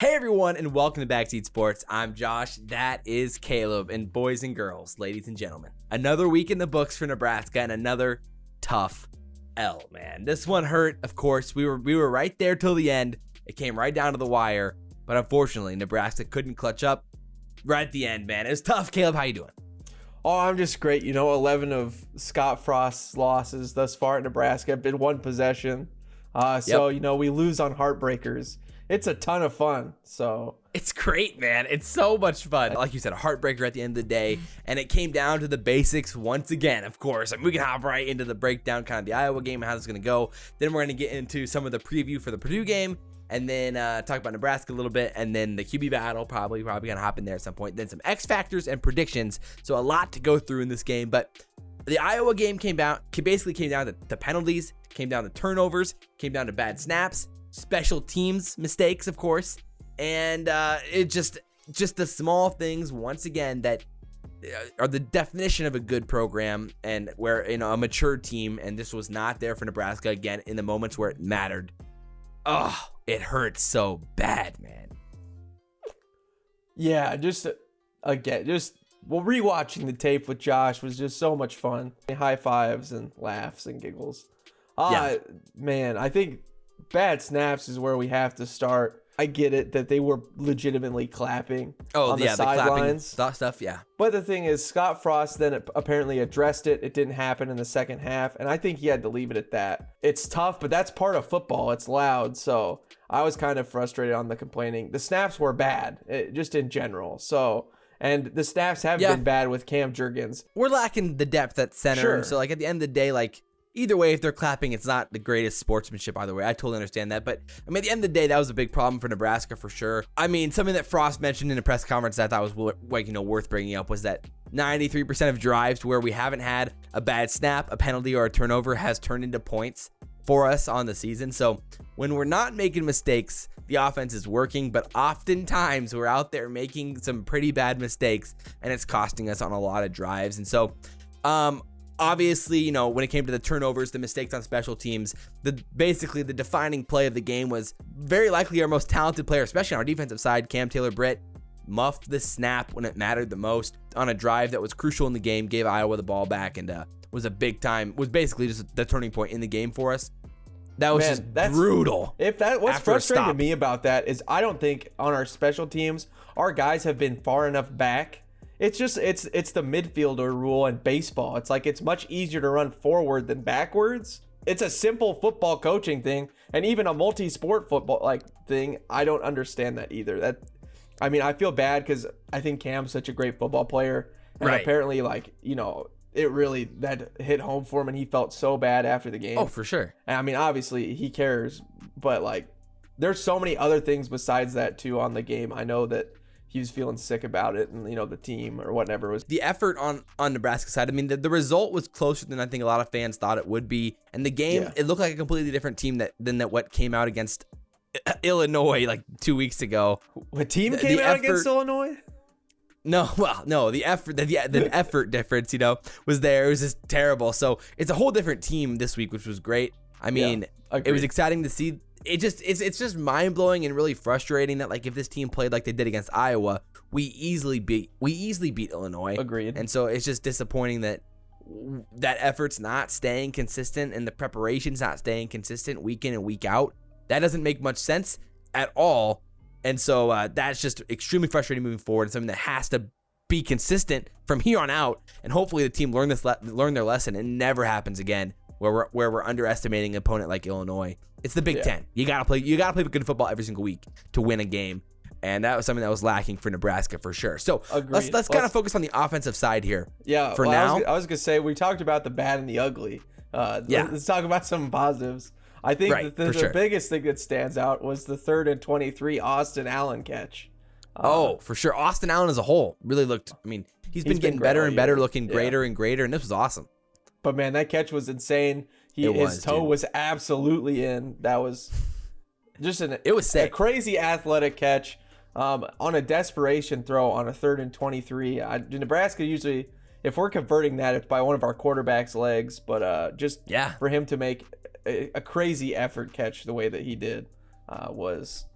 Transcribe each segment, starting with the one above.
Hey everyone, and welcome to Backseat Sports. I'm Josh, that is Caleb, and boys and girls, ladies and gentlemen, another week in the books for Nebraska and another tough L, man. This one hurt, of course. We were right there till the end. It came right down to the wire, but unfortunately, Nebraska couldn't clutch up right at the end, man. It was tough. Caleb, how you doing? Oh, I'm just great. 11 of Scott Frost's losses thus far at Nebraska have been one possession. We lose on heartbreakers. It's a ton of fun. So it's great, man. It's so much fun. Like you said, a heartbreaker at the end of the day. And it came down to the basics once again, of course. And we can hop right into the breakdown, kind of the Iowa game and how this is going to go. Then we're going to get into some of the preview for the Purdue game. And then talk about Nebraska a little bit. And then the QB battle, probably going to hop in there at some point. Then some X factors and predictions. So a lot to go through in this game. But the Iowa game basically came down to the penalties, came down to turnovers, came down to bad snaps, special teams mistakes, of course, and it just the small things once again that are the definition of a good program, and where a mature team. And this was not there for Nebraska again in the moments where it mattered. Oh, it hurts so bad, man. Yeah, rewatching the tape with Josh was just so much fun. High fives and laughs and giggles. Man, I think bad snaps is where we have to start. I get it that they were legitimately clapping on the sidelines. Stuff, yeah. But the thing is, Scott Frost then apparently addressed it. It didn't happen in the second half, and I think he had to leave it at that. It's tough, but that's part of football. It's loud, so I was kind of frustrated on the complaining. The snaps were bad, just in general. And the snaps have been bad with Cam Jurgens. We're lacking the depth at center. Sure. So, at the end of the day, either way, if they're clapping, it's not the greatest sportsmanship either way. I totally understand that. But, at the end of the day, that was a big problem for Nebraska for sure. Something that Frost mentioned in a press conference that I thought was worth bringing up was that 93% of drives where we haven't had a bad snap, a penalty, or a turnover has turned into points for us on the season. So when we're not making mistakes, the offense is working, but oftentimes we're out there making some pretty bad mistakes, and it's costing us on a lot of drives. And so, obviously, when it came to the turnovers, the mistakes on special teams, basically the defining play of the game was very likely our most talented player, especially on our defensive side, Taylor Britt, muffed the snap when it mattered the most on a drive that was crucial in the game, gave Iowa the ball back, and was basically just the turning point in the game for us. That was brutal. What's frustrating to me about that is I don't think on our special teams our guys have been far enough back. It's just it's the midfielder rule in baseball. It's it's much easier to run forward than backwards. It's a simple football coaching thing, and even a multi-sport football thing. I don't understand that either. I feel bad because I think Cam's such a great football player, and apparently it really that hit home for him, and he felt so bad after the game. Oh, for sure. And obviously he cares, but there's so many other things besides that too on the game. I know that he was feeling sick about it, and the team or whatever was the effort on Nebraska side. The result was closer than I think a lot of fans thought it would be, and the game it looked like a completely different team than what came out against Illinois 2 weeks ago. What team came out against Illinois? No, the effort, the effort difference, was there. It was just terrible. So it's a whole different team this week, which was great. It was exciting to see. It's just mind blowing and really frustrating that if this team played like they did against Iowa, we easily beat Illinois. Agreed. And so it's just disappointing that effort's not staying consistent and the preparation's not staying consistent week in and week out. That doesn't make much sense at all. And so that's just extremely frustrating moving forward. It's something that has to be consistent from here on out. And hopefully the team learn their lesson and it never happens again where we're underestimating an opponent like Illinois. It's the Big Ten. You gotta play good football every single week to win a game. And that was something that was lacking for Nebraska for sure. So let's kind of focus on the offensive side here. Yeah. For now, I was gonna say we talked about the bad and the ugly. Let's talk about some positives. I think the biggest thing that stands out was the 3rd and 23 Austin Allen catch. For sure. Austin Allen as a whole really looked. He's been getting better and better, looking greater and greater, and this was awesome. But man, that catch was insane. His toe was absolutely in. That was just a crazy athletic catch on a desperation throw on a 3rd and 23. Nebraska usually, if we're converting that, it's by one of our quarterbacks' legs. But for him to make a crazy effort catch the way that he did was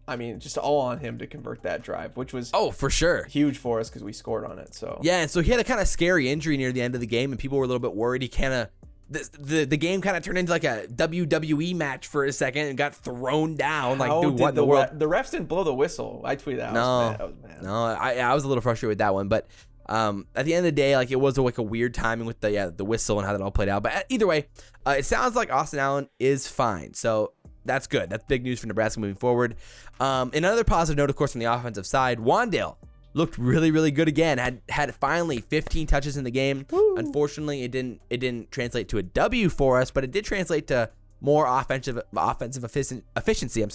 I mean, just all on him to convert that drive, which was for sure huge for us because we scored on it. So yeah, and so he had a kind of scary injury near the end of the game, and people were a little bit worried. He kind of the game kind of turned into like a WWE match for a second and got thrown down. Like, dude, what in the world? The refs didn't blow the whistle. I tweeted that. I was mad. No, I was a little frustrated with that one, but at the end of the day, like, it was like a weird timing with the whistle and how that all played out. But either way, it sounds like Austin Allen is fine. So that's good. That's big news for Nebraska moving forward. Another positive note, of course, on the offensive side, Wan'Dale looked really, really good again. Had finally 15 touches in the game. Woo. Unfortunately, it didn't translate to a W for us, but it did translate to more offensive efficiency.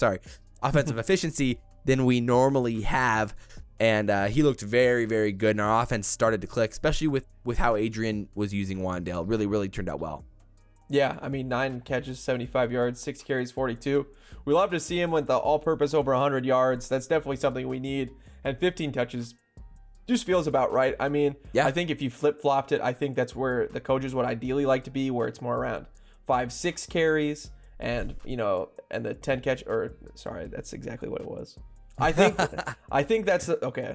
Offensive efficiency than we normally have. And he looked very, very good, and our offense started to click, especially with how Adrian was using Wan'Dale. Really, really turned out well. Yeah, I mean, 9 catches, 75 yards, 6 carries, 42. We love to see him with the all-purpose over 100 yards. That's definitely something we need. And 15 touches just feels about right. I mean, yeah. I think if you flip-flopped it, I think that's where the coaches would ideally like to be, where it's more around 5-6 carries and, and the 10 catch, or sorry, that's exactly what it was. I think that's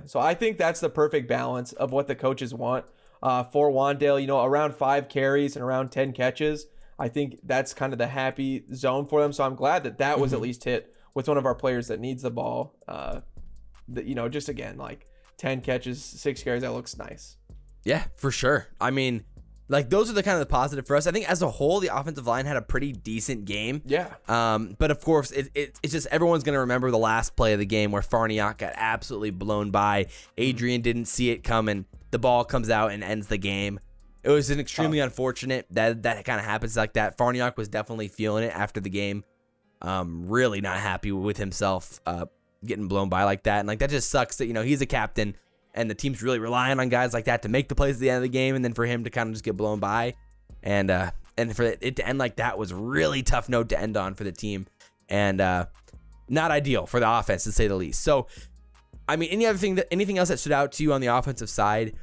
So I think that's the perfect balance of what the coaches want for Wan'Dale. Around 5 carries and around 10 catches. I think that's kind of the happy zone for them. So I'm glad that was at least hit with one of our players that needs the ball. Just again, like 10 catches, 6 carries, that looks nice. Yeah, for sure. I mean, like, those are the kind of the positive for us. I think as a whole, the offensive line had a pretty decent game. Yeah. But of course, it's just everyone's going to remember the last play of the game where Farniok got absolutely blown by. Adrian didn't see it coming. The ball comes out and ends the game. It was an extremely unfortunate that kind of happens like that. Farniok was definitely feeling it after the game. Really not happy with himself getting blown by like that. And like, that just sucks that, he's a captain. And the team's really relying on guys like that to make the plays at the end of the game, and then for him to kind of just get blown by. And for it to end like that was really tough note to end on for the team. And not ideal for the offense, to say the least. So, I mean, anything else that stood out to you on the offensive side?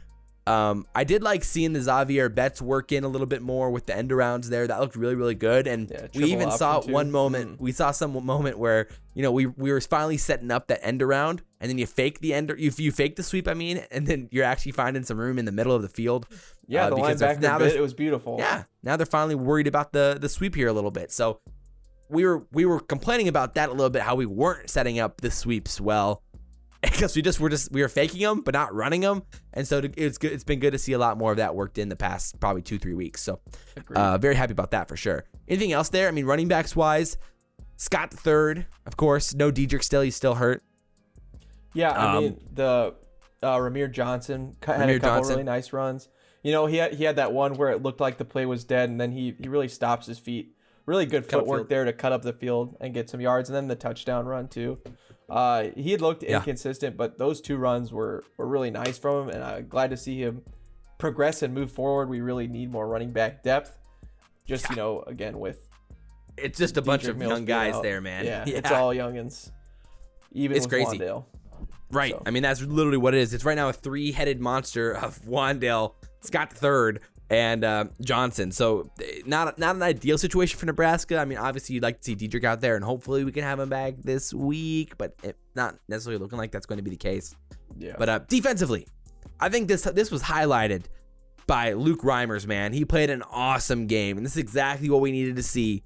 I did like seeing the Xavier Betts work in a little bit more with the end arounds there. That looked really, really good. And we even saw one moment. We saw some moment where, we were finally setting up that end around, and then you fake the end. You fake the sweep, and then you're actually finding some room in the middle of the field. Yeah, the linebacker bit, it was beautiful. Yeah, now they're finally worried about the sweep here a little bit. So we were complaining about that a little bit, how we weren't setting up the sweeps well. Because we were faking them, but not running them. And so it's good. It's been good to see a lot more of that worked in the past probably 2-3 weeks. So very happy about that for sure. Anything else there? I mean, running backs wise, Scott the third, of course. No Diedrich still. He's still hurt. Yeah, I mean, the Ramir Johnson had a couple really nice runs. He had that one where it looked like the play was dead, and then he really stops his feet. Really good footwork there to cut up the field and get some yards, and then the touchdown run too. He had looked inconsistent, but those 2 runs were really nice from him, and I'm glad to see him progress and move forward. We really need more running back depth. Just, again, with it's just a bunch of young guys there, man. Yeah, it's all youngins. Even it's with crazy. Wan'Dale. Right. So. I mean, that's literally what it is. It's right now a 3-headed monster of Wan'Dale, Scott the third, and Johnson. So not an ideal situation for Nebraska. I mean, obviously you'd like to see Diedrich out there, and hopefully we can have him back this week, but it's not necessarily looking like that's going to be the case. Yeah. But defensively, I think this was highlighted by Luke Reimers, man. He played an awesome game, and this is exactly what we needed to see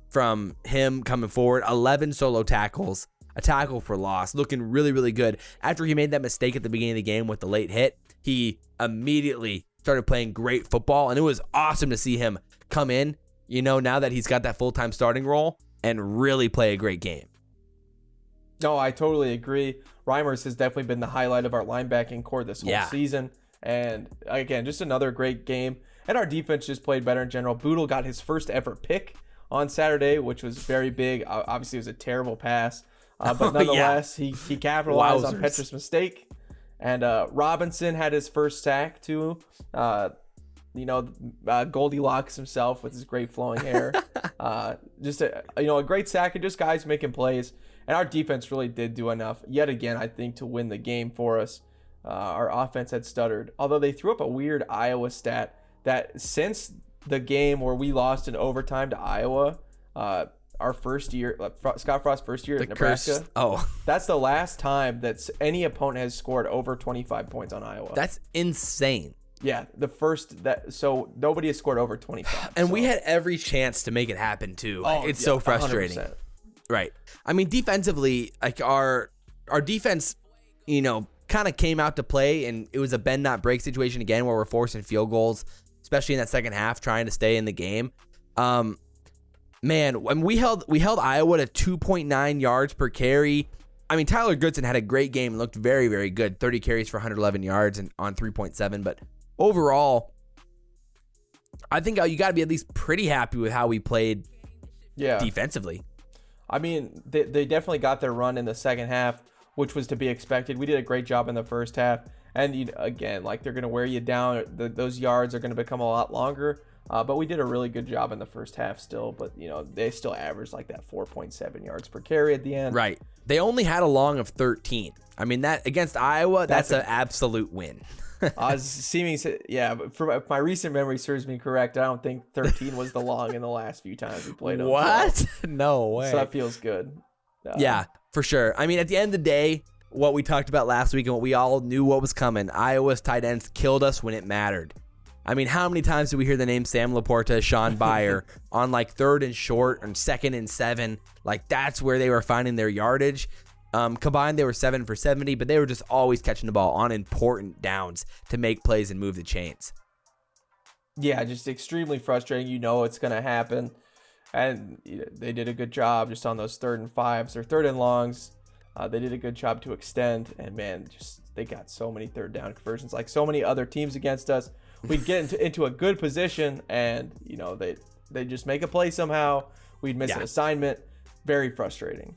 from him coming forward. 11 solo tackles, a tackle for loss, looking really, really good. After he made that mistake at the beginning of the game with the late hit, he immediately started playing great football, and it was awesome to see him come in, now that he's got that full-time starting role, and really play a great game. No, I totally agree. Reimers has definitely been the highlight of our linebacking core this whole season, and again, just another great game, and our defense just played better in general. Bootle got his first ever pick on Saturday, which was very big. Obviously, it was a terrible pass, but nonetheless, he capitalized on Petra's mistake. And Robinson had his first sack too. Goldilocks himself with his great flowing hair. Just a great sack, and just guys making plays. And our defense really did do enough yet again, I think, to win the game for us. Our offense had stuttered, although they threw up a weird Iowa stat that since the game where we lost in overtime to Iowa, our first year, Scott Frost's first year at Nebraska. That's the last time that any opponent has scored over 25 points on Iowa. That's insane. Yeah, so nobody has scored over 25. And we had every chance to make it happen too. It's so frustrating. 100%. Right. I mean, defensively, like our defense, kind of came out to play, and it was a bend not break situation again where we're forcing field goals, especially in that second half, trying to stay in the game. Man, when we held Iowa to 2.9 yards per carry. I mean, Tyler Goodson had a great game and looked very, very good. 30 carries for 111 yards and on 3.7. But overall, I think you got to be at least pretty happy with how we played defensively. I mean, they definitely got their run in the second half, which was to be expected. We did a great job in the first half. And again, like, they're going to wear you down. Those yards are going to become a lot longer. But we did a really good job in the first half still. But, they still averaged like that 4.7 yards per carry at the end. Right. They only had a long of 13. I mean, that against Iowa, that's an absolute win. But if my recent memory serves me correct, I don't think 13 was the long in the last few times we played them. What? No way. So that feels good. Yeah, for sure. I mean, at the end of the day, what we talked about last week and what we all knew what was coming, Iowa's tight ends killed us when it mattered. I mean, how many times did we hear the name Sam Laporta, Sean Byer on like 3rd and short and 2nd and 7? Like, that's where they were finding their yardage. Combined, they were 7 for 70, but they were just always catching the ball on important downs to make plays and move the chains. Yeah, just extremely frustrating. It's going to happen. And they did a good job just on those 3rd and 5s or 3rd and longs. They did a good job to extend. And, man, they got so many 3rd down conversions. Like so many other teams against us, we'd get into a good position and, they just make a play somehow. We'd miss an assignment. Very frustrating.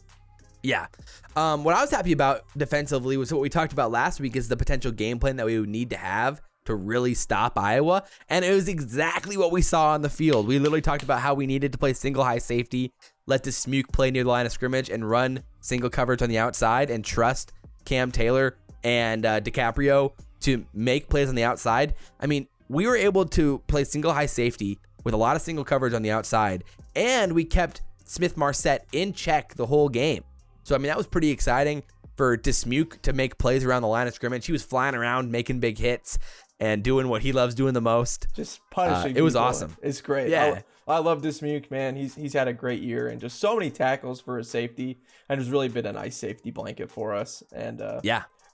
Yeah. What I was happy about defensively was what we talked about last week is the potential game plan that we would need to have to really stop Iowa. And it was exactly what we saw on the field. We literally talked about how we needed to play single high safety, let Dismuke play near the line of scrimmage and run single coverage on the outside and trust Cam Taylor and Dicaprio to make plays on the outside. I mean, we were able to play single high safety with a lot of single coverage on the outside, and we kept Smith Marset in check the whole game. So, I mean, that was pretty exciting for Dismuke to make plays around the line of scrimmage. He was flying around, making big hits, and doing what he loves doing the most. Just punishing. It was awesome. It's great. Yeah. I love Dismuke, man. He's had a great year and just so many tackles for his safety, and has really been a nice safety blanket for us. And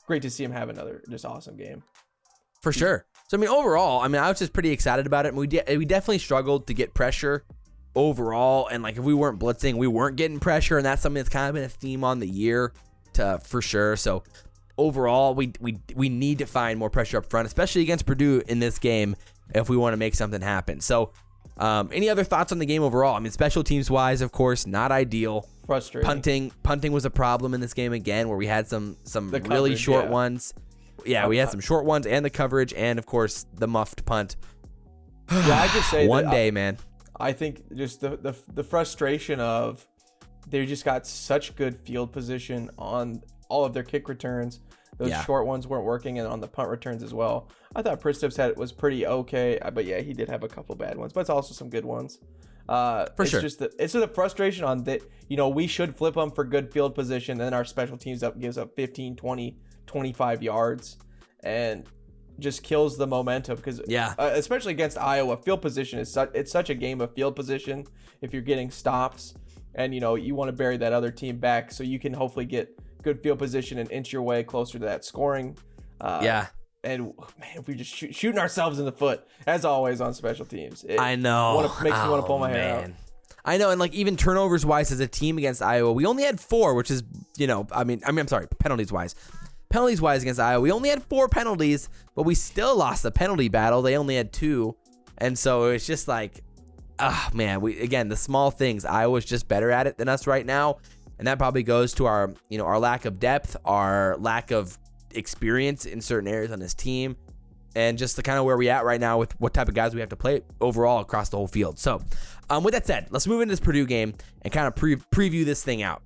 great to see him have another just awesome game. For sure. So, I mean, overall, I was just pretty excited about it. And we definitely struggled to get pressure overall, and like if we weren't blitzing, we weren't getting pressure, and that's something that's kind of been a theme on the year for sure. So overall, we need to find more pressure up front, especially against Purdue in this game if we want to make something happen. So any other thoughts on the game overall? I mean, special teams wise, of course, not ideal. Frustrating. Punting was a problem in this game again, where we had some really short ones. Yeah, we had some short ones and the coverage, and of course the muffed punt. Yeah, I just say one day, man. I think just the frustration of they just got such good field position on all of their kick returns. Those short ones weren't working, and on the punt returns as well. I thought Priestup's was pretty okay, but yeah, he did have a couple bad ones, but it's also some good ones. It's just the frustration on that. We should flip them for good field position, and then our special teams gives up 15, 20, 25 yards, and just kills the momentum because especially against Iowa, field position is such a game of field position. If you're getting stops and you want to bury that other team back so you can hopefully get good field position and inch your way closer to that scoring. And man, if we're just shooting ourselves in the foot as always on special teams. I know. Makes me want to pull my hair out. I know, and like even turnovers wise as a team against Iowa, we only had 4, which is I'm sorry, penalties wise. Penalties wise against Iowa, we only had 4 penalties, but we still lost the penalty battle. They only had 2. And so it's just like, man, the small things, Iowa's just better at it than us right now. And that probably goes to our lack of depth, our lack of experience in certain areas on this team, and just the kind of where we at right now with what type of guys we have to play overall across the whole field. So with that said, let's move into this Purdue game and kind of preview this thing out.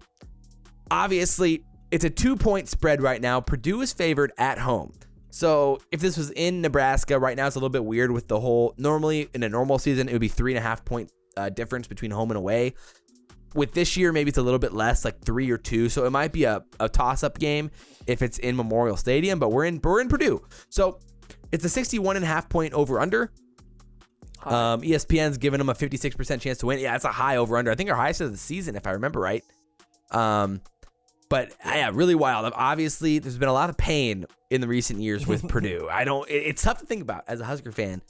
Obviously, it's a 2-point spread right now. Purdue is favored at home. So if this was in Nebraska, right now it's a little bit weird with the whole, normally in a normal season, it would be 3.5 point difference between home and away. with this year, maybe it's a little bit less, like 3 or 2. So it might be a toss-up game if it's in Memorial Stadium, but we're in Purdue. So it's a 61.5 point over-under. ESPN's giving them a 56% chance to win. Yeah, it's a high over-under. I think our highest of the season, if I remember right. But yeah, really wild. Obviously, there's been a lot of pain in the recent years with Purdue. It's tough to think about as a Husker fan,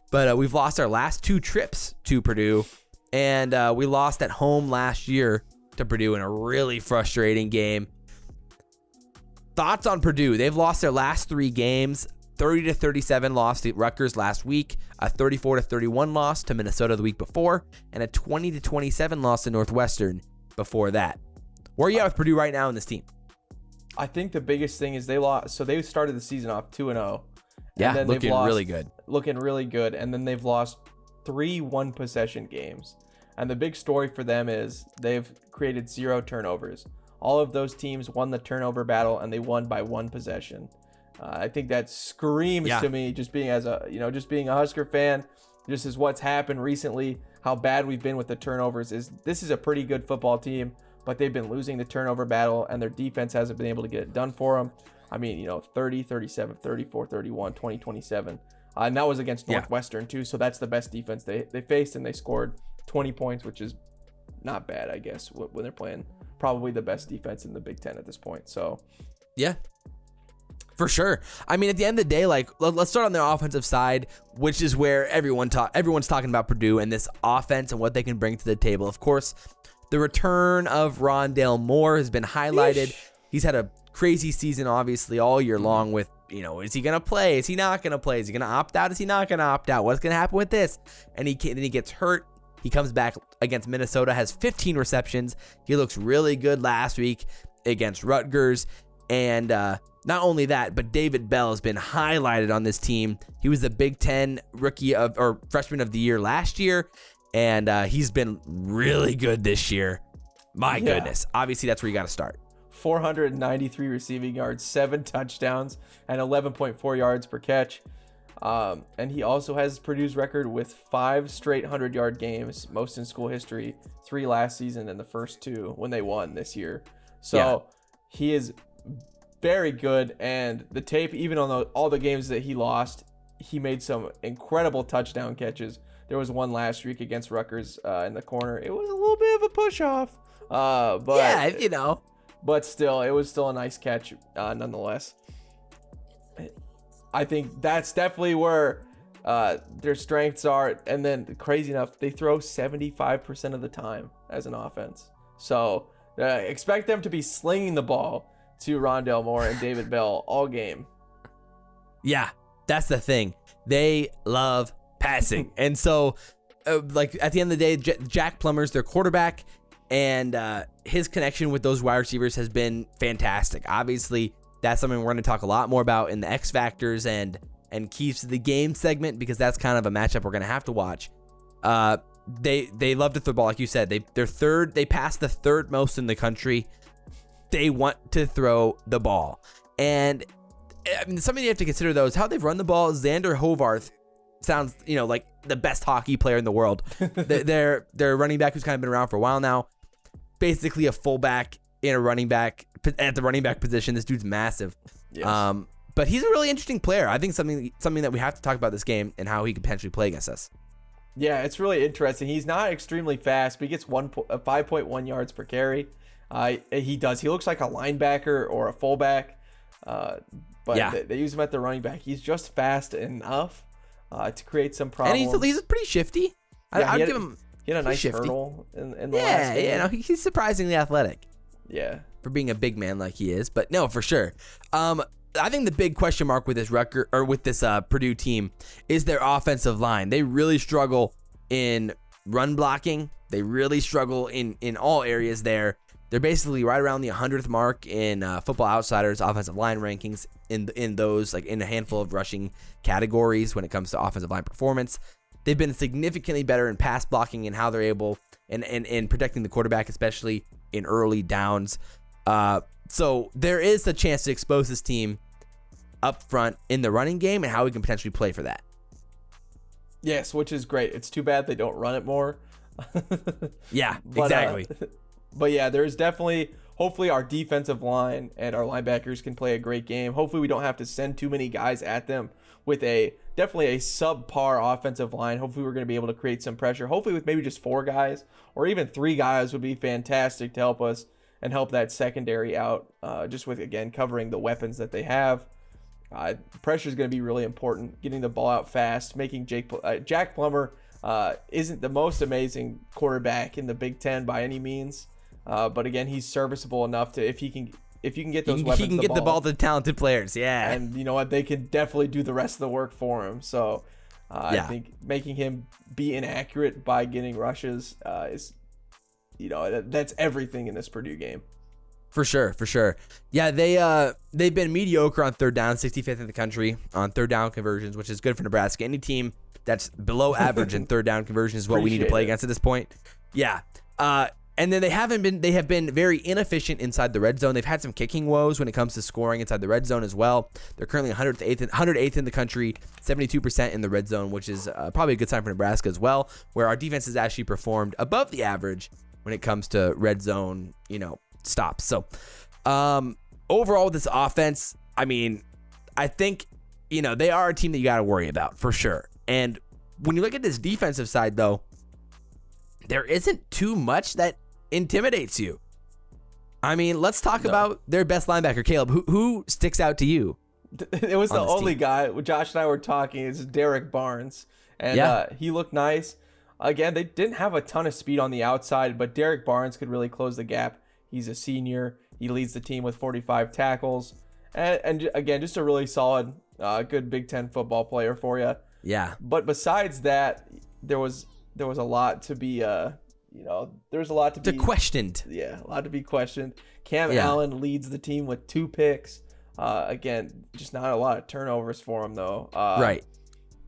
but we've lost our last 2 trips to Purdue, and we lost at home last year to Purdue in a really frustrating game. Thoughts on Purdue? They've lost their last 3 games. 30-37 loss to Rutgers last week, a 34-31 loss to Minnesota the week before, and a 20-27 loss to Northwestern before that. Where are you at with Purdue right now in this team? I think the biggest thing is they lost. So they started the season off 2-0. Yeah, then looking really good. Looking really good. And then they've lost 3 one-possession games. And the big story for them is they've created 0 turnovers. All of those teams won the turnover battle, and they won by 1 possession. I think that screams to me, just being a Husker fan, just as what's happened recently, how bad we've been with the turnovers. This is a pretty good football team, but they've been losing the turnover battle, and their defense hasn't been able to get it done for them. I mean, 30, 37, 34, 31, 20, 27. And that was against Northwestern, too, so that's the best defense they faced, and they scored 20 points, which is not bad, I guess, when they're playing probably the best defense in the Big Ten at this point. So, yeah. For sure. I mean, at the end of the day, like, let's start on the offensive side, which is where everyone's talking about Purdue and this offense and what they can bring to the table. Of course, the return of Rondale Moore has been highlighted. Eesh. He's had a crazy season, obviously, all year long with, is he going to play? Is he not going to play? Is he going to opt out? Is he not going to opt out? What's going to happen with this? And then he gets hurt. He comes back against Minnesota, has 15 receptions. He looks really good last week against Rutgers. And not only that, but David Bell has been highlighted on this team. He was the Big Ten freshman of the year last year, and he's been really good this year. My goodness. Obviously, that's where you got to start. 493 receiving yards, 7 touchdowns, and 11.4 yards per catch. And he also has Purdue's record with 5 straight 100-yard games, most in school history, 3 last season and the first 2 when they won this year. So he is very good, and the tape, even on all the games that he lost, he made some incredible touchdown catches. There was one last week against Rutgers in the corner. It was a little bit of a push-off. But still, it was still a nice catch nonetheless. I think that's definitely where their strengths are. And then, crazy enough, they throw 75% of the time as an offense. So expect them to be slinging the ball to Rondale Moore and David Bell all game. Yeah, that's the thing. They love passing. And so, at the end of the day, Jack Plummer's their quarterback, and his connection with those wide receivers has been fantastic. Obviously, that's something we're going to talk a lot more about in the X Factors and keys to the game segment, because that's kind of a matchup we're going to have to watch. They love to throw the ball, like you said. They pass the 3rd most in the country. They want to throw the ball. And I mean, something you have to consider, though, is how they've run the ball. Xander Hovarth sounds, like the best hockey player in the world. Their running back, who's kind of been around for a while now, basically a fullback in a running back at the running back position. This dude's massive. Yes. But he's a really interesting player. I think something that we have to talk about this game and how he could potentially play against us. Yeah, it's really interesting. He's not extremely fast, but he gets 5.1 yards per carry. He does. He looks like a linebacker or a fullback, but they use him at the running back. He's just fast enough to create some problems. And he's pretty shifty. Yeah, I'd give him. He had a nice hurdle in the last game. Yeah, he's surprisingly athletic. Yeah, for being a big man like he is. But no, for sure. I think the big question mark with this Purdue team is their offensive line. They really struggle in run blocking. They really struggle in all areas there. They're basically right around the 100th mark in Football Outsiders offensive line rankings in those, like, in a handful of rushing categories when it comes to offensive line performance. They've been significantly better in pass blocking and how they're able and protecting the quarterback, especially in early downs. So there is a chance to expose this team up front in the running game and how we can potentially play for that. Yes, which is great. It's too bad they don't run it more. Yeah, exactly. But yeah, there's definitely, hopefully our defensive line and our linebackers can play a great game. Hopefully we don't have to send too many guys at them with definitely a subpar offensive line. Hopefully we're going to be able to create some pressure. Hopefully with maybe just 4 guys or even 3 guys would be fantastic to help us and help that secondary out, just with, again, covering the weapons that they have. Pressure is going to be really important, getting the ball out fast, making Jack Plummer isn't the most amazing quarterback in the Big Ten by any means. But again, he's serviceable enough to, if you can get those weapons, he can get the ball to the talented players. Yeah. And you know what? They can definitely do the rest of the work for him. So I think making him be inaccurate by getting rushes is, that's everything in this Purdue game. For sure. Yeah, they've been mediocre on third down, 65th in the country on third down conversions, which is good for Nebraska. Any team that's below average in third down conversions is what we need to play against at this point. Yeah. And then they have been very inefficient inside the red zone. They've had some kicking woes when it comes to scoring inside the red zone as well. They're currently 108th in the country, 72% in the red zone, which is probably a good sign for Nebraska as well, where our defense has actually performed above the average when it comes to red zone, stops. So overall with this offense, I mean, I think, they are a team that you got to worry about for sure. And when you look at this defensive side, though, there isn't too much that intimidates you. I mean, let's talk about their best linebacker, Caleb. Who sticks out to you? It was the only guy. Josh and I were talking. It's Derek Barnes, and he looked nice. Again, they didn't have a ton of speed on the outside, but Derek Barnes could really close the gap. He's a senior. He leads the team with 45 tackles, and again, just a really solid, good Big Ten football player for you. Yeah. But besides that, there was a lot to be there's a lot to be questioned. Yeah, a lot to be questioned. Cam Allen leads the team with 2 picks. Again, just not a lot of turnovers for him though. Right.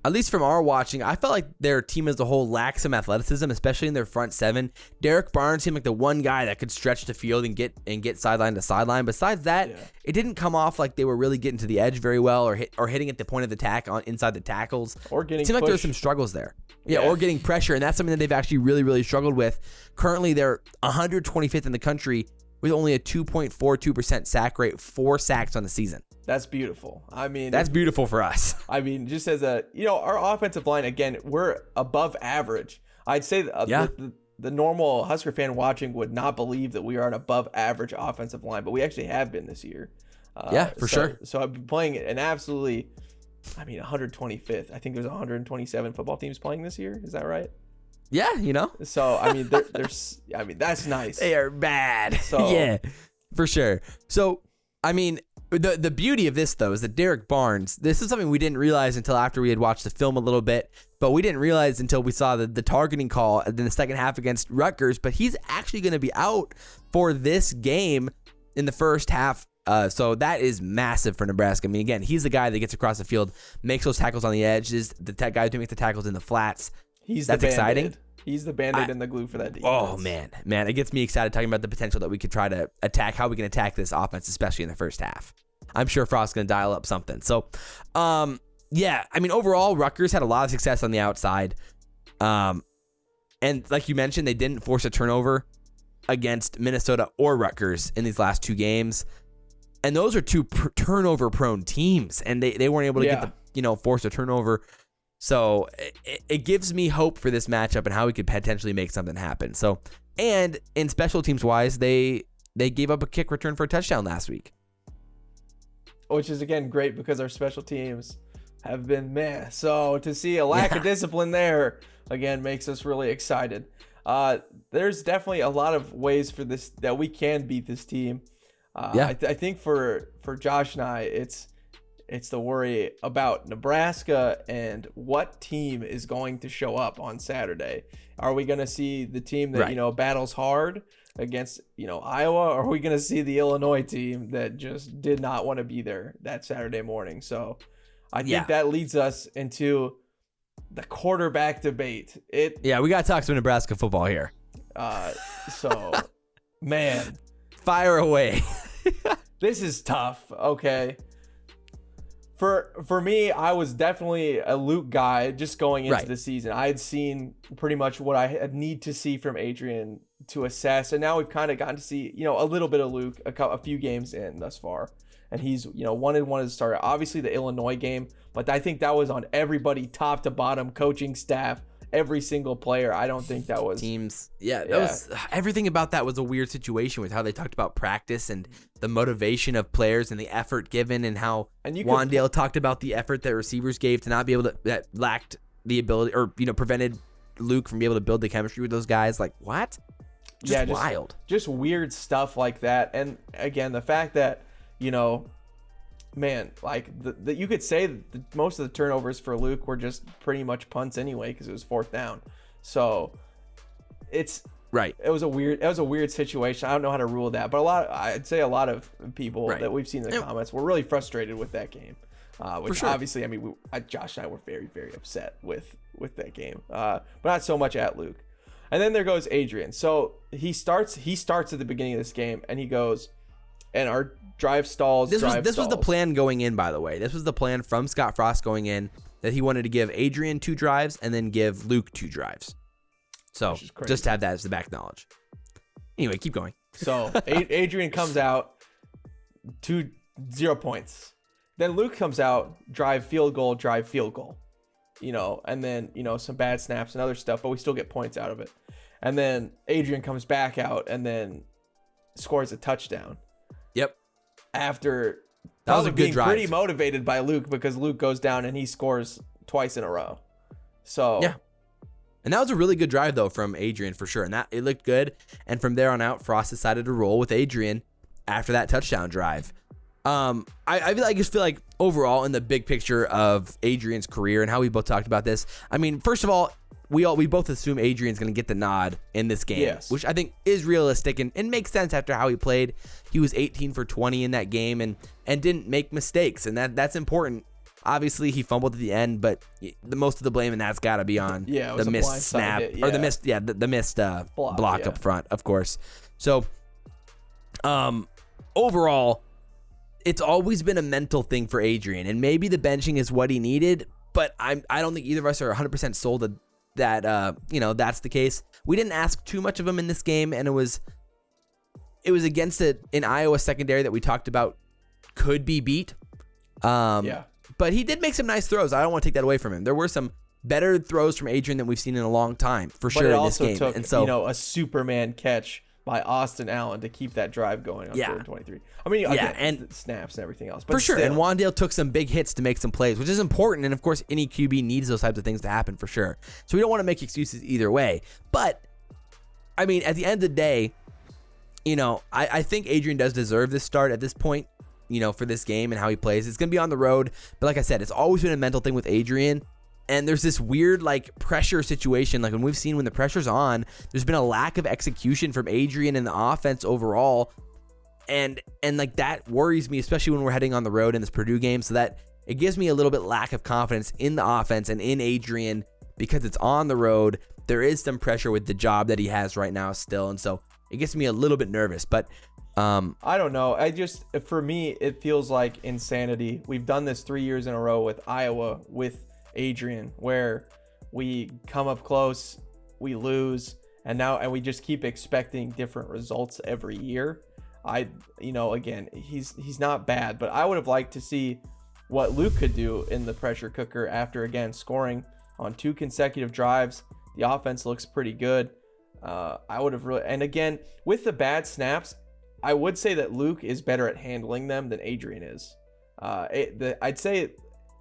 At least from our watching, I felt like their team as a whole lacked some athleticism, especially in their front 7. Derek Barnes seemed like the one guy that could stretch the field and get sideline to sideline. Besides that, it didn't come off like they were really getting to the edge very well, or hitting at the point of attack on inside the tackles. Or getting it seemed like there were some struggles there. Yeah, or getting pressure, and that's something that they've actually really, really struggled with. Currently, they're 125th in the country with only a 2.42% sack rate, 4 sacks on the season. That's beautiful. I mean, that's beautiful for us. I mean, just as our offensive line, again, we're above average. I'd say the normal Husker fan watching would not believe that we are an above average offensive line, but we actually have been this year. For sure. So I've been playing an absolutely, 125th. I think there's 127 football teams playing this year. Is that right? Yeah, So, there's that's nice. They are bad. So yeah, for sure. So, the beauty of this, though, is that Derek Barnes, this is something we didn't realize until after we had watched the film a little bit, but we didn't realize until we saw the targeting call in the second half against Rutgers, but he's actually going to be out for this game in the first half. So that is massive for Nebraska. I mean, again, he's the guy that gets across the field, makes those tackles on the edges, the guy who makes the tackles in the flats. That's exciting. He's the Band-Aid and the glue for that defense. Oh, man, it gets me excited talking about the potential that we could try to attack, how we can attack this offense, especially in the first half. I'm sure Frost's going to dial up something. So, overall, Rutgers had a lot of success on the outside. And like you mentioned, they didn't force a turnover against Minnesota or Rutgers in these last 2 games. And those are 2 turnover-prone teams, and they weren't able to get force a turnover. So it gives me hope for this matchup and how we could potentially make something happen. So, and in special teams wise, they gave up a kick return for a touchdown last week, which is again great because our special teams have been meh. So to see a lack of discipline there again makes us really excited. There's definitely a lot of ways for this that we can beat this team. I think for Josh and I, it's the worry about Nebraska and what team is going to show up on Saturday. Are we going to see the team that, battles hard against, Iowa? Or are we going to see the Illinois team that just did not want to be there that Saturday morning? So I think that leads us into the quarterback debate. We got to talk some Nebraska football here. Man. Fire away. This is tough. Okay. For me, I was definitely a Luke guy just going into the season. I had seen pretty much what I need to see from Adrian to assess. And now we've kind of gotten to see, a little bit of Luke a few games in thus far. And he's, 1-1 as a starter. Obviously the Illinois game, but I think that was on everybody top to bottom, coaching staff, every single player. I don't think that was teams. Yeah, that was everything about that was a weird situation with how they talked about practice and the motivation of players and the effort given, and how Wan'Dale talked about the effort that receivers gave to not be able to, that lacked the ability, or prevented Luke from being able to build the chemistry with those guys. Like, what? Just wild. Just weird stuff like that. And again, the fact that, man, like you could say that most of the turnovers for Luke were just pretty much punts anyway, because it was 4th down. So it's right. It was a weird situation. I don't know how to rule that, but I'd say a lot of people that we've seen in the comments were really frustrated with that game. Which obviously, I mean, Josh and I were very, very upset with that game, but not so much at Luke. And then there goes Adrian. So he starts at the beginning of this game, and he goes, and our drive stalls. This was the plan going in, by the way. This was the plan from Scott Frost going in, that he wanted to give Adrian 2 drives and then give Luke 2 drives. So just have that as the back knowledge. Anyway, keep going. So Adrian comes out, 0 points. Then Luke comes out, drive field goal, and then, some bad snaps and other stuff, but we still get points out of it. And then Adrian comes back out and then scores a touchdown. Yep. After that was a good drive. Pretty motivated by Luke, because Luke goes down and he scores twice in a row. So yeah. And that was a really good drive though from Adrian for sure. And that it looked good. And from there on out, Frost decided to roll with Adrian after that touchdown drive. I just feel like overall in the big picture of Adrian's career and how we both talked about this, I mean, first of all, we both assume Adrian's going to get the nod in this game, which I think is realistic and makes sense after how he played. He was 18 for 20 in that game and didn't make mistakes, and that's important. Obviously, he fumbled at the end, but the most of the blame in that's got to be on the missed snap or the missed block up front, of course. So, overall, it's always been a mental thing for Adrian, and maybe the benching is what he needed, but I don't think either of us are 100% sold that that's the case. We didn't ask too much of him in this game, and it was against an Iowa secondary that we talked about could be beat. But he did make some nice throws. I don't want to take that away from him. There were some better throws from Adrian than we've seen in a long time, for sure, in this game. Took, and so, a Superman catch by Austin Allen to keep that drive going on 3rd and 23. I mean, and snaps and everything else. But for sure. And Wan'Dale took some big hits to make some plays, which is important. And of course, any QB needs those types of things to happen for sure. So we don't want to make excuses either way. But I mean, at the end of the day, I think Adrian does deserve this start at this point, for this game and how he plays. It's going to be on the road. But like I said, it's always been a mental thing with Adrian. And there's this weird pressure situation. Like when we've seen when the pressure's on, there's been a lack of execution from Adrian and the offense overall. And that worries me, especially when we're heading on the road in this Purdue game. So that it gives me a little bit lack of confidence in the offense and in Adrian, because it's on the road. There is some pressure with the job that he has right now still. And so it gets me a little bit nervous, but I don't know. For me, it feels like insanity. We've done this 3 years in a row with Iowa, with Adrian, where we come up close, we lose, and we just keep expecting different results every year. Again, he's not bad, but I would have liked to see what Luke could do in the pressure cooker after, again, scoring on 2 consecutive drives. The offense looks pretty good. I would have really, and again, with the bad snaps, I would say that Luke is better at handling them than Adrian is. I'd say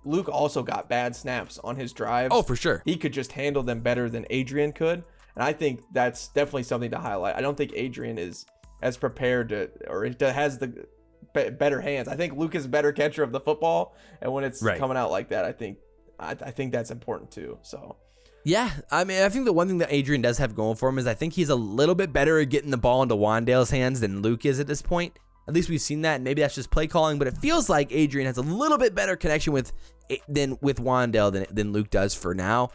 Luke also got bad snaps on his drives. Oh, for sure. He could just handle them better than Adrian could. And I think that's definitely something to highlight. I don't think Adrian is as prepared has the better hands. I think Luke is a better catcher of the football. And when it's coming out like that, I think that's important too. So yeah, I mean, I think the one thing that Adrian does have going for him is I think he's a little bit better at getting the ball into Wan'Dale's hands than Luke is at this point. At least we've seen that. Maybe that's just play calling, but it feels like Adrian has a little bit better connection with Wan'Dale than Luke does for now.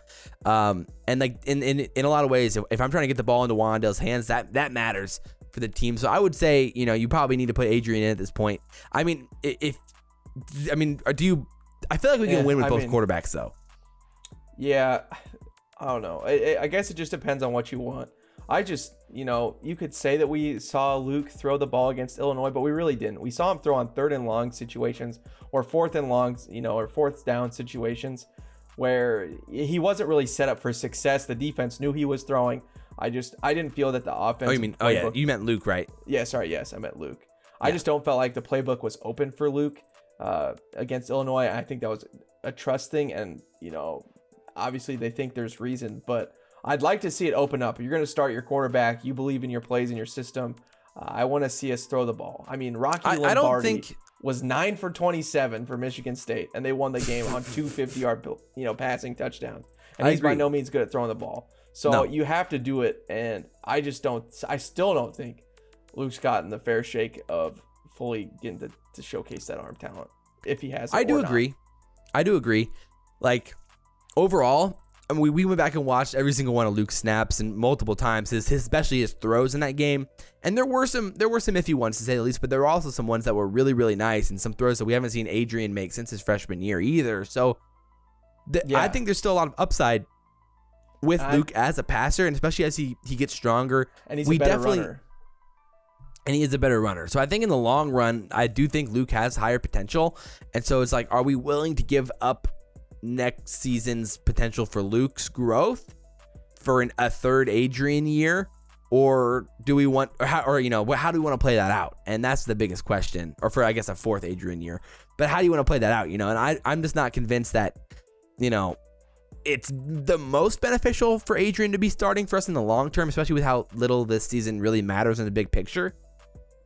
And like in a lot of ways, if I'm trying to get the ball into Wan'Dale's hands, that matters for the team. So I would say, you probably need to put Adrian in at this point. I mean, I feel like we can win with both quarterbacks though. Yeah, I don't know. I guess it just depends on what you want. I just, you could say that we saw Luke throw the ball against Illinois, but we really didn't. We saw him throw on 3rd and long situations or 4th and longs, or 4th down situations where he wasn't really set up for success. The defense knew he was throwing. I didn't feel that the offense. You meant Luke, right? Yeah, sorry. Yes, I meant Luke. Yeah. I just don't feel like the playbook was open for Luke against Illinois. I think that was a trust thing. And, obviously they think there's reason, but I'd like to see it open up. You're going to start your quarterback. You believe in your plays and your system. I want to see us throw the ball. I mean, Rocky Lombardi was 9 for 27 for Michigan State, and they won the game on 2 50-yard, passing touchdowns. And he's by no means good at throwing the ball. So you have to do it, and I still don't think Luke's gotten the fair shake of fully getting to showcase that arm talent, if he has. I do agree. Like, overall, I mean, we went back and watched every single one of Luke's snaps and multiple times, especially his throws in that game. And there were some iffy ones, to say the least, but there were also some ones that were really, really nice, and some throws that we haven't seen Adrian make since his freshman year either. So I think there's still a lot of upside with Luke as a passer, and especially as he gets stronger. And he's a better runner. And he is a better runner. So I think in the long run, I do think Luke has higher potential. And so it's like, are we willing to give up next season's potential for Luke's growth for a third Adrian year? Or do we want, how do we want to play that out? And that's the biggest question. Or for, I guess, a 4th Adrian year. But how do you want to play that out? And I'm just not convinced that, it's the most beneficial for Adrian to be starting for us in the long term, especially with how little this season really matters in the big picture.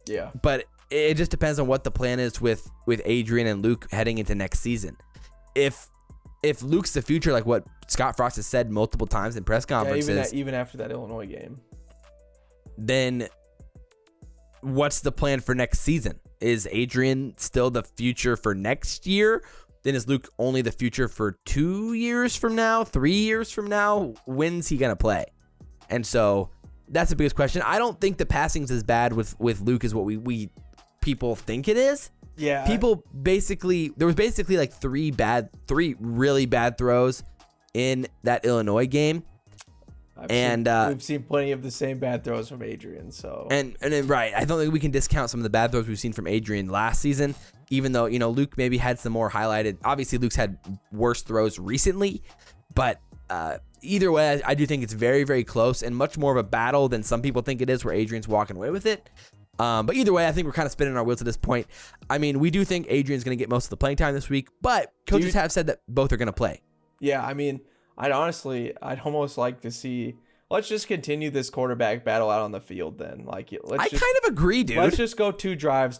Yeah. But it just depends on what the plan is with Adrian and Luke heading into next season. If Luke's the future, like what Scott Frost has said multiple times in press conferences, even after that Illinois game, then what's the plan for next season? Is Adrian still the future for next year? Then is Luke only the future for 2 years from now, 3 years from now? When's he going to play? And so that's the biggest question. I don't think the passing's as bad with Luke as what we people think it is. Yeah. There was basically like three really bad throws in that Illinois game. We've seen plenty of the same bad throws from Adrian. So and then, right, I don't think we can discount some of the bad throws we've seen from Adrian last season, even though Luke maybe had some more highlighted. Obviously, Luke's had worse throws recently, but either way, I do think it's very, very close and much more of a battle than some people think it is, where Adrian's walking away with it. But either way, I think we're kind of spinning our wheels at this point. I mean, we do think Adrian's going to get most of the playing time this week, but coaches have said that both are going to play. Yeah, I mean, I'd almost like to see. Let's just continue this quarterback battle out on the field then. I kind of agree, dude. Let's just go two drives,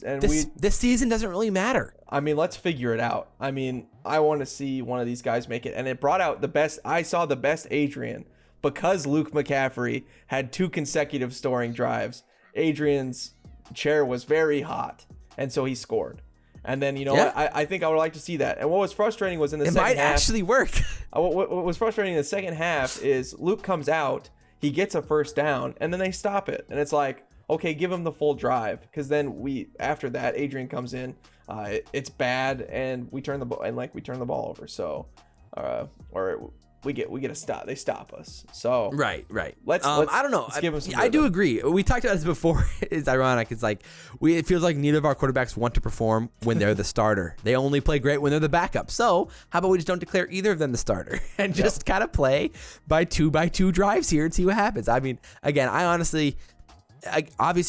and this season doesn't really matter. I mean, let's figure it out. I mean, I want to see one of these guys make it, and it brought out the best. I saw the best Adrian because Luke McCaffrey had 2 consecutive scoring drives. Adrian's chair was very hot, and so he scored. And then, I think I would like to see that. And what was frustrating was in the second half. It might actually work. What was frustrating in the second half is Luke comes out, he gets a first down, and then they stop it. And it's like, okay, give him the full drive. Because then after that, Adrian comes in. It's bad, and we turn the ball over. So, or we get a stop. They stop us. So right. Let's I don't know. Let's give him some. I do agree. We talked about this before. It's ironic. It's like it feels like neither of our quarterbacks want to perform when they're the starter. They only play great when they're the backup. So how about we just don't declare either of them the starter and just kind of play by two drives here and see what happens. I mean, again, obviously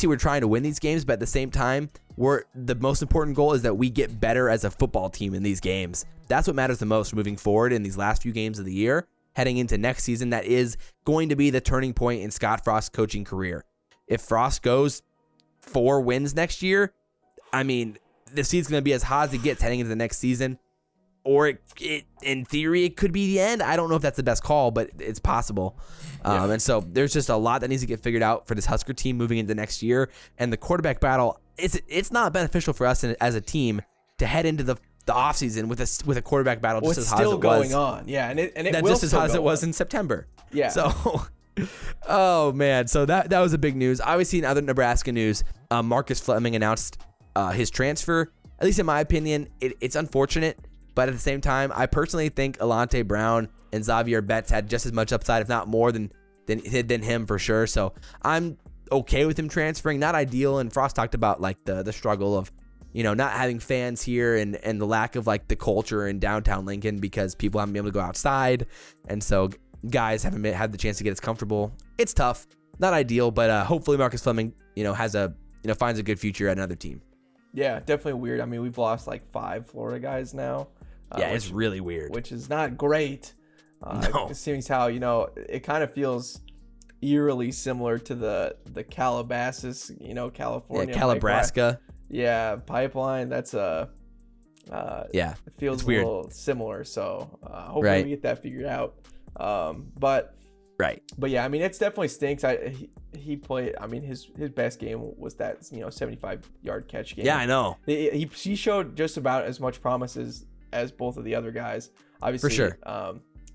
we're trying to win these games, but at the same time, the most important goal is that we get better as a football team in these games. That's what matters the most moving forward in these last few games of the year, heading into next season. That is going to be the turning point in Scott Frost's coaching career. If Frost goes 4 wins next year, I mean, the season's going to be as hot as it gets heading into the next season. Or it in theory, it could be the end. I don't know if that's the best call, but it's possible. And so there's just a lot that needs to get figured out for this Husker team moving into next year. And the quarterback battle, it's not beneficial for us as a team to head into the offseason with a quarterback battle just as hot as it was. It's still going on. Yeah, and it will just as hot as it was in September. Yeah. So, oh man, so that was a big news. Obviously, in other Nebraska news, Marcus Fleming announced his transfer. At least in my opinion, it's unfortunate. But at the same time, I personally think Alante Brown and Xavier Betts had just as much upside, if not more, than than him for sure. So I'm okay with him transferring. Not ideal. And Frost talked about like the struggle of, not having fans here and the lack of like the culture in downtown Lincoln because people haven't been able to go outside. And so guys haven't had the chance to get as comfortable. It's tough. Not ideal, but hopefully Marcus Fleming, has finds a good future at another team. Yeah, definitely weird. I mean, we've lost like 5 Florida guys now. It's really weird. Which is not great. No. Seeing how, it kind of feels eerily similar to the Calabasas, California. Yeah, Calabrasca. Pipeline. That's it feels a little similar. So hopefully we get that figured out. But yeah, I mean, it's definitely stinks. He played. I mean, his best game was that 75-yard catch game. Yeah, I know. He showed just about as much promise as both of the other guys. Obviously, for sure.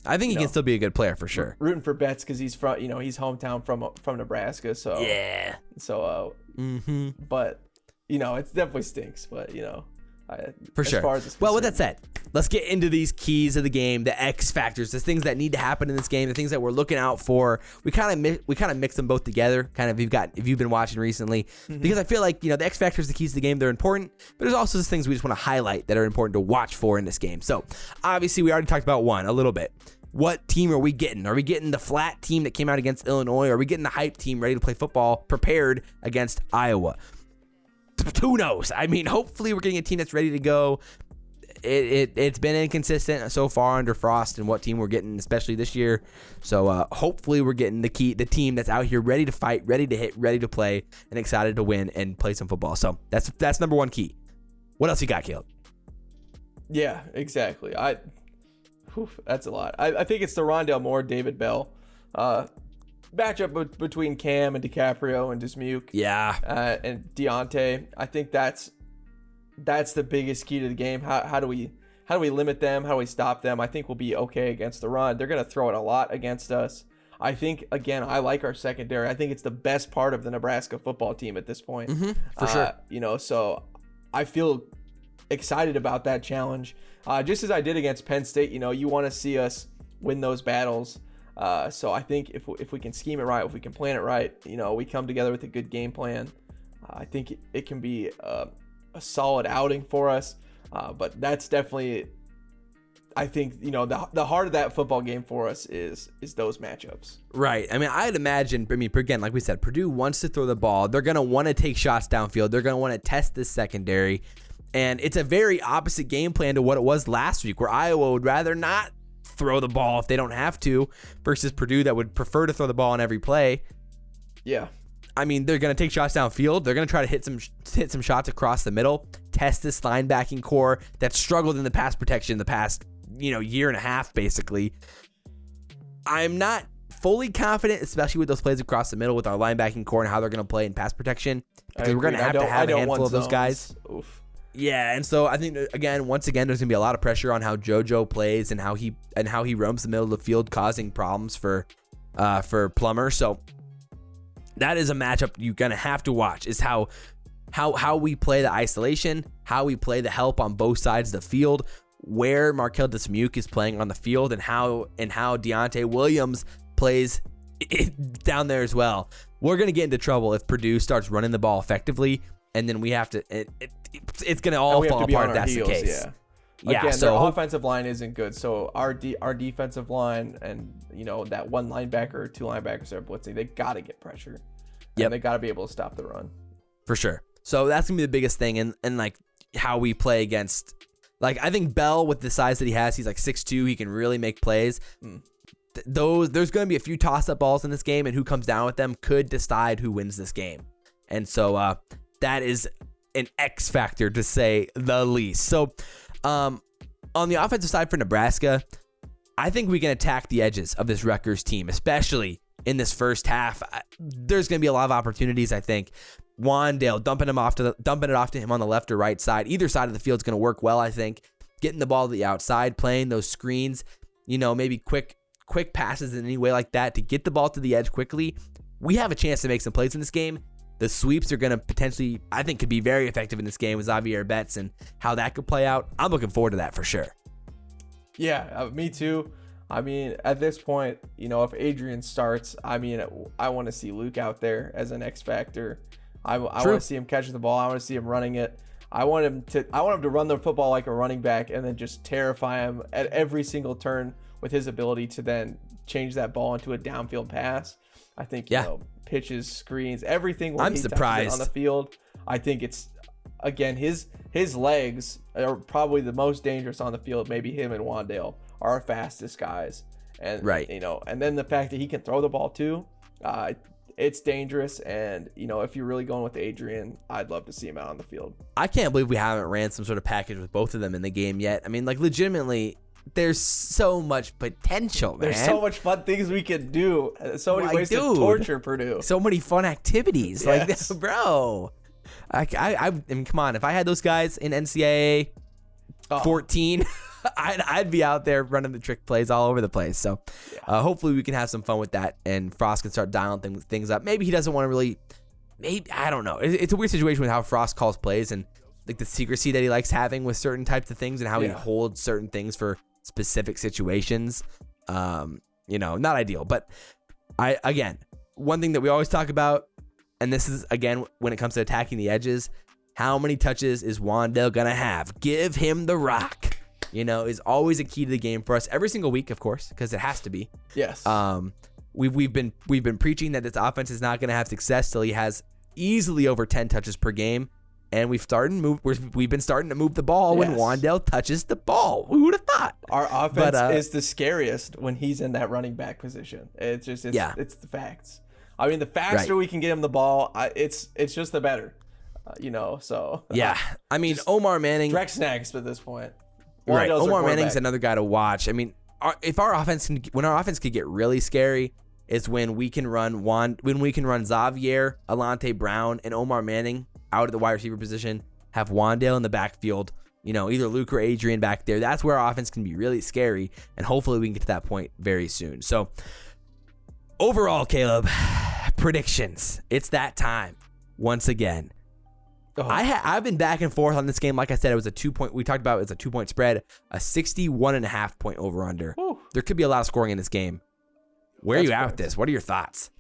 I think he can still be a good player for sure. Rooting for Betts because he's from he's hometown from Nebraska. So yeah. So but it definitely stinks. But for sure. Well, with that said, let's get into these keys of the game, the X factors, the things that need to happen in this game, the things that we're looking out for. We kind of mix them both together. Kind of if you've been watching recently, because I feel like the X factors, the keys to the game, they're important, but there's also these things we just want to highlight that are important to watch for in this game. So obviously, we already talked about one a little bit. What team are we getting? Are we getting the flat team that came out against Illinois? Are we getting the hype team ready to play football, prepared against Iowa? Who knows? I mean, hopefully we're getting a team that's ready to go. It's been inconsistent so far under Frost and what team we're getting, especially this year. So hopefully we're getting the team that's out here ready to fight, ready to hit, ready to play, and excited to win and play some football. So that's number one key. What else you got, Caleb? Yeah, exactly. That's a lot. I think it's the Rondale Moore, David Bell matchup between Cam and Dicaprio and Dismuke. Yeah. And Deontay. I think that's the biggest key to the game. How do we limit them? How do we stop them? I think we'll be okay against the run. They're going to throw it a lot against us. I think, again, I like our secondary. I think it's the best part of the Nebraska football team at this point. For sure. So I feel excited about that challenge. Just as I did against Penn State, you want to see us win those battles. So I think if we can scheme it right, if we can plan it right, we come together with a good game plan. I think it can be a solid outing for us. But that's definitely, I think, the heart of that football game for us is those matchups. Right. I mean, I'd imagine, again, like we said, Purdue wants to throw the ball. They're going to want to take shots downfield. They're going to want to test this secondary. And it's a very opposite game plan to what it was last week, where Iowa would rather not throw the ball if they don't have to, versus Purdue that would prefer to throw the ball on every play. Yeah. I mean, they're going to take shots downfield. They're going to try to hit some shots across the middle, test this linebacking core that struggled in the pass protection the past, year and a half, basically. I'm not fully confident, especially with those plays across the middle with our linebacking core and how they're going to play in pass protection, because we're going to have a handful of those guys. Oof. Yeah, and so I think once again, there's gonna be a lot of pressure on how JoJo plays and how he roams the middle of the field, causing problems for Plummer. So that is a matchup you're gonna have to watch. Is how we play the isolation, how we play the help on both sides of the field, where Markel Dismuke is playing on the field, and how Deontay Williams plays down there as well. We're gonna get into trouble if Purdue starts running the ball effectively, and then we have to. It's going to all fall apart if that's the case. Yeah. Again, their offensive line isn't good. So our defensive line and, that one linebacker or two linebackers that are blitzing, they got to get pressure. And they got to be able to stop the run. For sure. So that's going to be the biggest thing. And like how we play against, like, I think Bell, with the size that he has, he's like 6'2". He can really make plays. There's going to be a few toss-up balls in this game, and who comes down with them could decide who wins this game. And so that is an X factor, to say the least. So on the offensive side for Nebraska, I think we can attack the edges of this Rutgers team, especially in this first half. There's going to be a lot of opportunities, I think. Wan'Dale dumping it off to him on the left or right side. Either side of the field is going to work well, I think. Getting the ball to the outside, playing those screens, maybe quick passes in any way like that to get the ball to the edge quickly. We have a chance to make some plays in this game. The sweeps are going to potentially, I think, could be very effective in this game with Xavier Betts and how that could play out. I'm looking forward to that for sure. Yeah, me too. I mean, at this point, if Adrian starts, I mean, I want to see Luke out there as an X factor. I want to see him catch the ball. I want to see him running it. I want him to run the football like a running back and then just terrify him at every single turn with his ability to then change that ball into a downfield pass. I think, pitches, screens, everything. I'm surprised on the field. I think it's, again, his legs are probably the most dangerous on the field. Maybe him and Wan'Dale are our fastest guys. And, and then the fact that he can throw the ball too, it's dangerous. And, if you're really going with Adrian, I'd love to see him out on the field. I can't believe we haven't ran some sort of package with both of them in the game yet. I mean, like, legitimately, there's so much potential, man. There's so much fun things we could do. So many ways to torture Purdue. So many fun activities. Yes. Like this, bro. I mean, come on. If I had those guys in NCAA 14, I'd be out there running the trick plays all over the place. So hopefully we can have some fun with that, and Frost can start dialing things up. Maybe he doesn't want to really. Maybe, I don't know. It's a weird situation with how Frost calls plays and like the secrecy that he likes having with certain types of things and how he holds certain things for specific situations. Not ideal. But one thing that we always talk about, and this is, again, when it comes to attacking the edges, how many touches is Wan'Dale gonna have? Give him the rock. Is always a key to the game for us every single week, of course, because it has to be. Yes. We've been preaching that this offense is not gonna have success till he has easily over 10 touches per game. And we've been starting to move the ball when Wan'Dale touches the ball. Who would have thought? Our offense is the scariest when he's in that running back position. It's the facts. I mean, the faster we can get him the ball, it's just the better. So I mean, Omar Manning, direct snags at this point. Right, Omar Manning's another guy to watch. I mean, when our offense could get really scary, is when we can run Xavier, Alante Brown, and Omar Manning out of the wide receiver position, have Wan'Dale in the backfield, either Luke or Adrian back there. That's where our offense can be really scary, and hopefully we can get to that point very soon. So overall, Caleb, predictions. It's that time once again. I've been back and forth on this game. Like I said, it was a 2-point. We talked about it was a 2-point spread, a 61.5 point over under. There could be a lot of scoring in this game. Where are you at with this? What are your thoughts?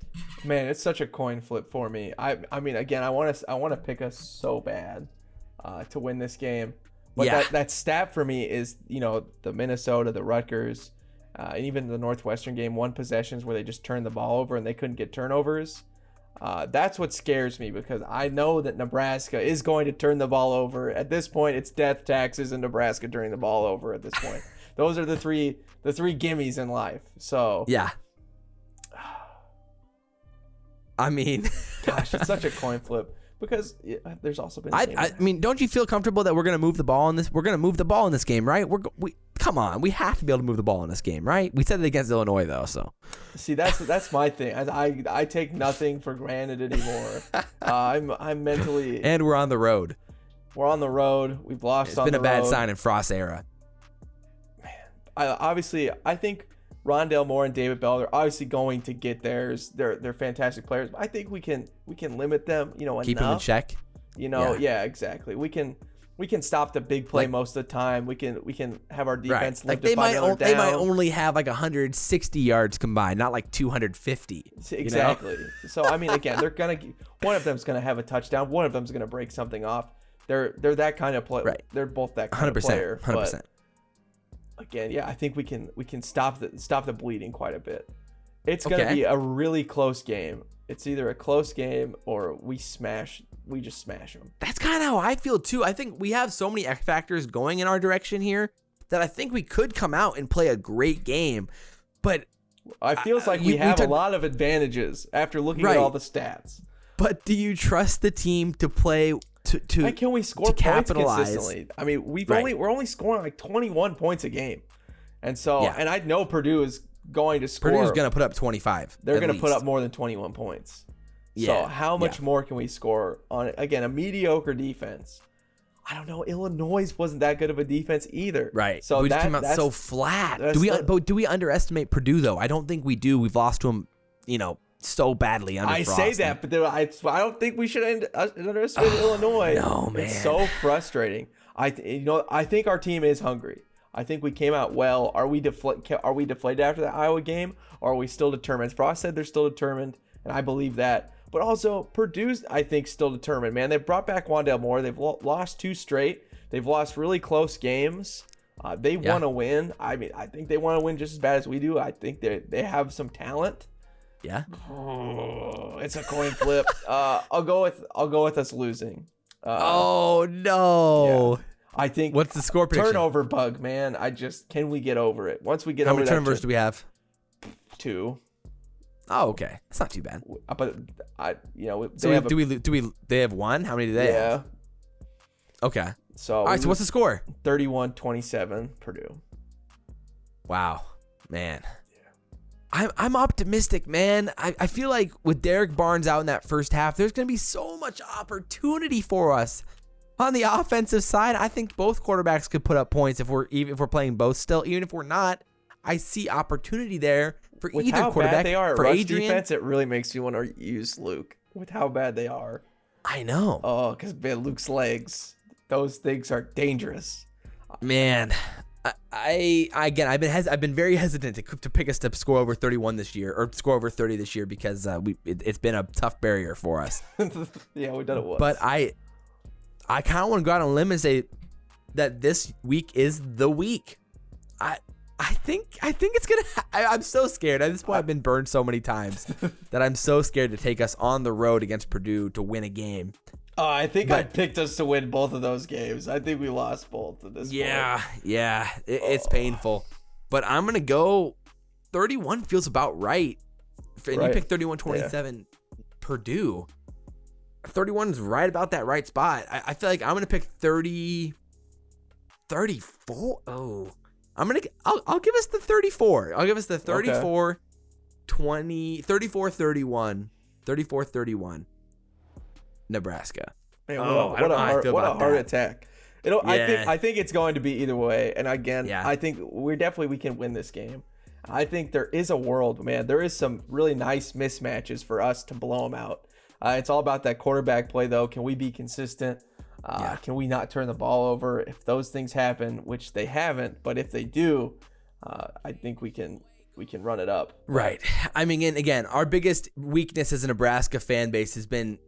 Man, it's such a coin flip for me. I mean, again, I want to pick us so bad to win this game. But that stat for me is, the Minnesota, the Rutgers, and even the Northwestern game, 1 possessions where they just turned the ball over and they couldn't get turnovers. That's what scares me, because I know that Nebraska is going to turn the ball over. At this point, it's death, taxes, and Nebraska turning the ball over at this point. Those are the three gimmies in life. So yeah. I mean, gosh, it's such a coin flip, because there's also been. I mean, don't you feel comfortable that we're gonna move the ball in this? We're gonna move the ball in this game, right? Come on, we have to be able to move the ball in this game, right? We said it against Illinois, though. So, see, that's my thing. I take nothing for granted anymore. I'm mentally. And we're on the road. We're on the road. We've lost. It's been a bad sign in Frost's era. Man, I think Rondale Moore and David Bell are obviously going to get theirs. They're fantastic players. But I think we can limit them. Keep them in check. Yeah, exactly. We can stop the big play most of the time. We can have our defense live to find another down. They might only have like 160 yards combined, not like 250. Exactly. So I mean, again, one of them's gonna have a touchdown. One of them's gonna break something off. They're that kind of player. Right. They're both that kind of player. 100%. But again, I think we can stop the bleeding quite a bit. It's gonna be a really close game. It's either a close game or we just smash them. That's kind of how I feel too. I think we have so many X factors going in our direction here that I think we could come out and play a great game. But I feels like we have a lot of advantages after looking at all the stats. But do you trust the team to play to can we score points consistently? I mean, we're only scoring like 21 points a game. And so and I know Purdue is going to score. Purdue's going to put up 25. They're going to put up more than 21 points. Yeah. So how much more can we score on, again, a mediocre defense? I don't know. Illinois wasn't that good of a defense either. Right. So we just came out so flat. Do we underestimate Purdue though? I don't think we do. We've lost to them, so badly under Frost. I say that, but I don't think we should underestimate Illinois. No, man. It's so frustrating. I think our team is hungry. I think we came out well. Are we deflated after the Iowa game? Or are we still determined? Frost said they're still determined, and I believe that. But also, Purdue's, I think, still determined, man. They've brought back Wan'Dale more. They've lost 2 straight. They've lost really close games. They want to win. I mean, I think they want to win just as bad as we do. I think they have some talent. Yeah. Oh, it's a coin flip. I'll go with us losing. Oh no. Yeah. I think. What's the score prediction? Turnover bug, man. Can we get over it? Once we get How over many turnovers do we have? 2. Oh, okay. That's not too bad. But they have 1? How many do they have? Okay. So all right. So what's the score? 31-27 Purdue. Wow, man. I'm optimistic, man. I feel like with Derek Barnes out in that first half, there's going to be so much opportunity for us on the offensive side. I think both quarterbacks could put up points if we're playing both still. Even if we're not, I see opportunity there for with either how quarterback. Bad they are at for rush Adrian defense, it really makes me want to use Luke. With how bad they are. I know. Oh, because Luke's legs, those things are dangerous. Man. I've been very hesitant to pick us to score over 31 this year or score over 30 this year because it's been a tough barrier for us. Yeah, we've done it once. But I kind of want to go out on a limb and say that this week is the week. I think it's gonna. I'm so scared. At this point, I've been burned so many times that I'm so scared to take us on the road against Purdue to win a game. Oh, I think I picked us to win both of those games. I think we lost both at this point. Yeah. It's painful. But I'm going to go 31 feels about right. And you picked 31-27 Purdue. 31 is right about that right spot. I feel like I'm going to pick 34. Oh. I'll give us the 34. I'll give us the 34 20 34-31. 34-31. Nebraska. Man, what a heart attack. I think it's going to be either way. And again, I think we can win this game. I think there is a world, man. There is some really nice mismatches for us to blow them out. It's all about that quarterback play, though. Can we be consistent? Can we not turn the ball over? If those things happen, which they haven't, but if they do, I think we can run it up. Right. I mean, and again, our biggest weakness as a Nebraska fan base has been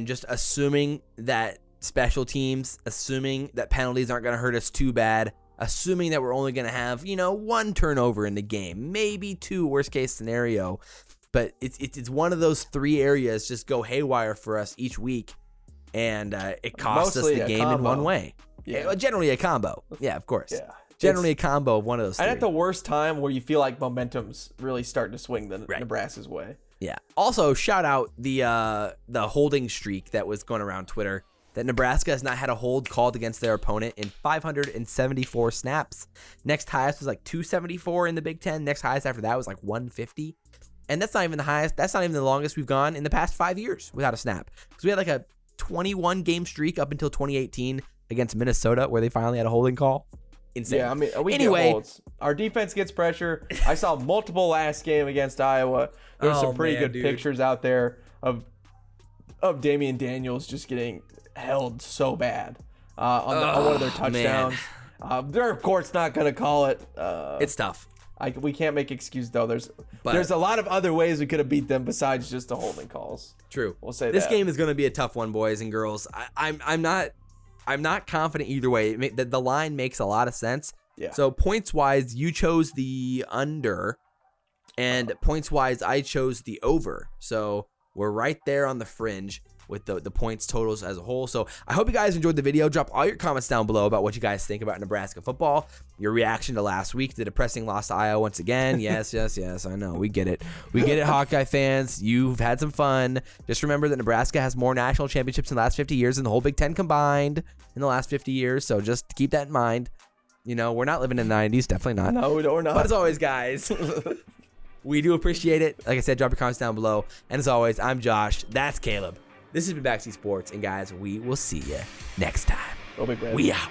just assuming that special teams, assuming that penalties aren't going to hurt us too bad, assuming that we're only going to have, 1 turnover in the game, maybe 2, worst case scenario. But it's one of those 3 areas just go haywire for us each week, and it costs us the game in one way. Yeah. Generally a combo. Yeah, of course. Yeah. Generally a combo of one of those 3. And at the worst time where you feel like momentum's really starting to swing Nebraska's way. Yeah. Also, shout out the holding streak that was going around Twitter that Nebraska has not had a hold called against their opponent in 574 snaps. Next highest was like 274 in the Big Ten. Next highest after that was like 150. And that's not even the highest. That's not even the longest we've gone in the past 5 years without a snap. Because we had like a 21 game streak up until 2018 against Minnesota where they finally had a holding call. Insane. Yeah, I mean, we get holds. Our defense gets pressure. I saw multiple last game against Iowa. There's some pretty good pictures out there of Damian Daniels just getting held so bad on one of their touchdowns. They're of course not going to call it. It's tough. We can't make excuses though. There's a lot of other ways we could have beat them besides just the holding calls. True. We'll say this game is going to be a tough one, boys and girls. I'm not confident either way. The line makes a lot of sense. Yeah. So points wise, you chose the under, and points wise, I chose the over. So we're right there on the fringe with the points totals as a whole. So I hope you guys enjoyed the video. Drop all your comments down below about what you guys think about Nebraska football. Your reaction to last week, the depressing loss to Iowa once again. Yes. I know. We get it. Hawkeye fans. You've had some fun. Just remember that Nebraska has more national championships in the last 50 years than the whole Big Ten combined in the last 50 years. So just keep that in mind. We're not living in the 90s. Definitely not. No, we're not. But as always, guys, we do appreciate it. Like I said, drop your comments down below. And as always, I'm Josh. That's Caleb. This has been Backseat Sports, and guys, we will see you next time. We out.